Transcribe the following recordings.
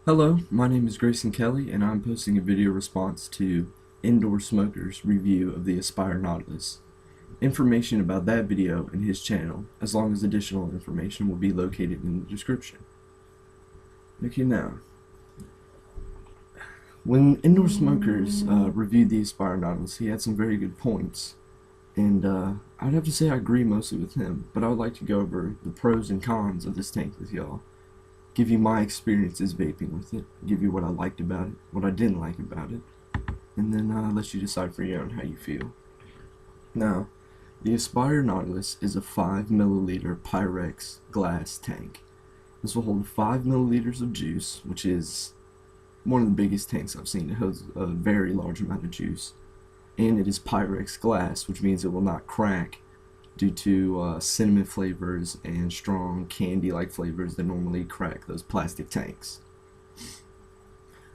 Hello, my name is Grayson Kelly, and I'm posting a video response to Indoor Smoker's review of the Aspire Nautilus. Information about that video and his channel, as long as additional information, will be located in the description. Okay, now, when Indoor Smokers reviewed the Aspire Nautilus, he had some very good points, and I'd have to say I agree mostly with him, but I would like to go over the pros and cons of this tank with y'all. Give you my experiences vaping with it, give you what I liked about it, what I didn't like about it, and then let you decide for your own how you feel. Now, the Aspire Nautilus is a 5 milliliter Pyrex glass tank. This will hold 5 milliliters of juice, which is one of the biggest tanks I've seen. It holds a very large amount of juice, and it is Pyrex glass, which means it will not crack due to cinnamon flavors and strong candy-like flavors that normally crack those plastic tanks.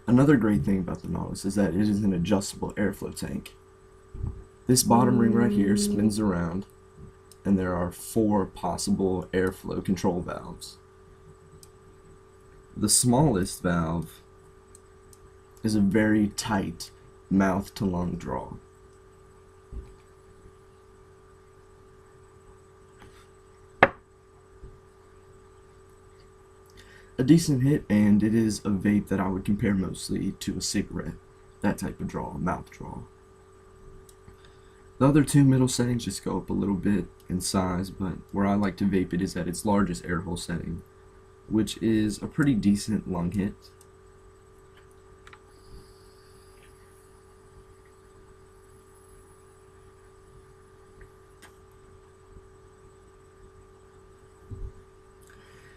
Another great thing about the Nautilus is that it is an adjustable airflow tank. This bottom ring right here spins around, and there are 4 possible airflow control valves. The smallest valve is a very tight mouth-to-lung draw. A decent hit, and it is a vape that I would compare mostly to a cigarette, that type of draw, mouth draw. The other 2 middle settings just go up a little bit in size, but where I like to vape it is at its largest air hole setting, which is a pretty decent lung hit.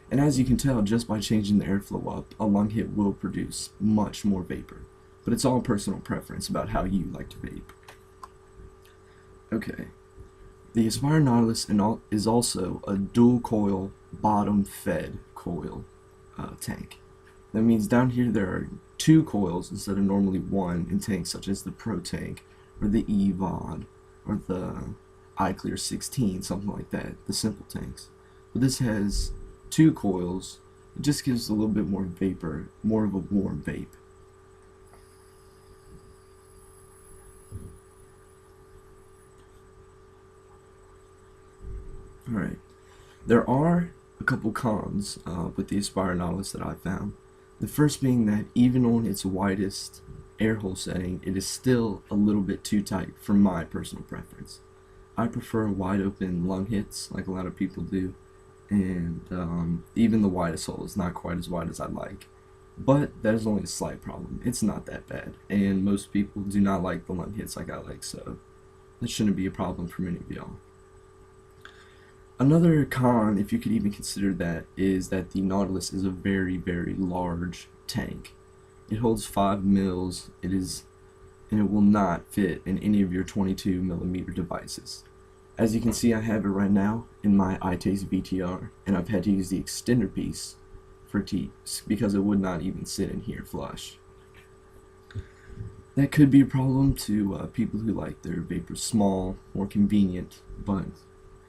And as you can tell, just by changing the airflow up, a lung hit will produce much more vapor. But it's all personal preference about how you like to vape. Okay, the Aspire Nautilus is also a dual coil, bottom fed coil tank. That means down here there are 2 coils instead of normally 1 in tanks such as the Pro Tank, or the EVOD, or the iClear 16, something like that, the simple tanks. But this has 2 coils. It just gives a little bit more vapor, more of a warm vape. Alright, there are a couple cons with the Aspire Nautilus that I found. The first being that even on its widest air hole setting, it is still a little bit too tight for my personal preference. I prefer wide open lung hits like a lot of people do, and even the widest hole is not quite as wide as I'd like. But that is only a slight problem. It's not that bad, and most people do not like the lung hits like I like, so that shouldn't be a problem for many of y'all. Another con, if you could even consider that, is that the Nautilus is a very, very large tank. It holds 5 mils, and it will not fit in any of your 22 millimeter devices. As you can see, I have it right now in my iTaste VTR, and I've had to use the extender piece for teats because it would not even sit in here flush. That could be a problem to people who like their vapors small, more convenient, but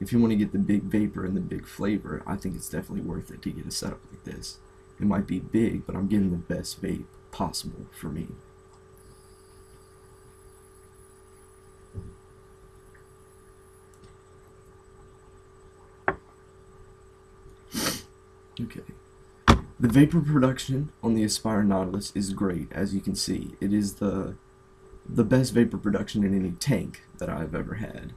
if you want to get the big vapor and the big flavor, I think it's definitely worth it to get a setup like this. It might be big, but I'm getting the best vape possible for me. Okay. The vapor production on the Aspire Nautilus is great, as you can see. It is the best vapor production in any tank that I've ever had.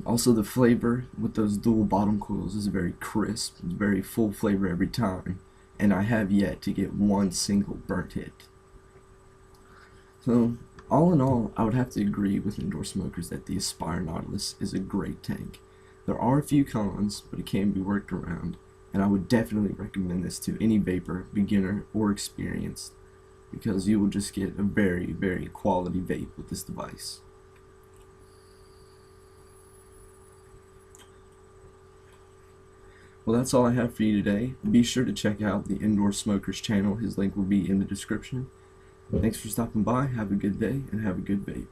Also, the flavor with those dual bottom coils is very crisp, it's very full flavor every time, and I have yet to get one single burnt hit. So, all in all, I would have to agree with Indoor Smokers that the Aspire Nautilus is a great tank. There are a few cons, but it can be worked around, and I would definitely recommend this to any vapor, beginner or experienced, because you will just get a very, very quality vape with this device. Well, that's all I have for you today. Be sure to check out the Indoor Smokers channel. His link will be in the description. Thanks for stopping by. Have a good day and have a good vape.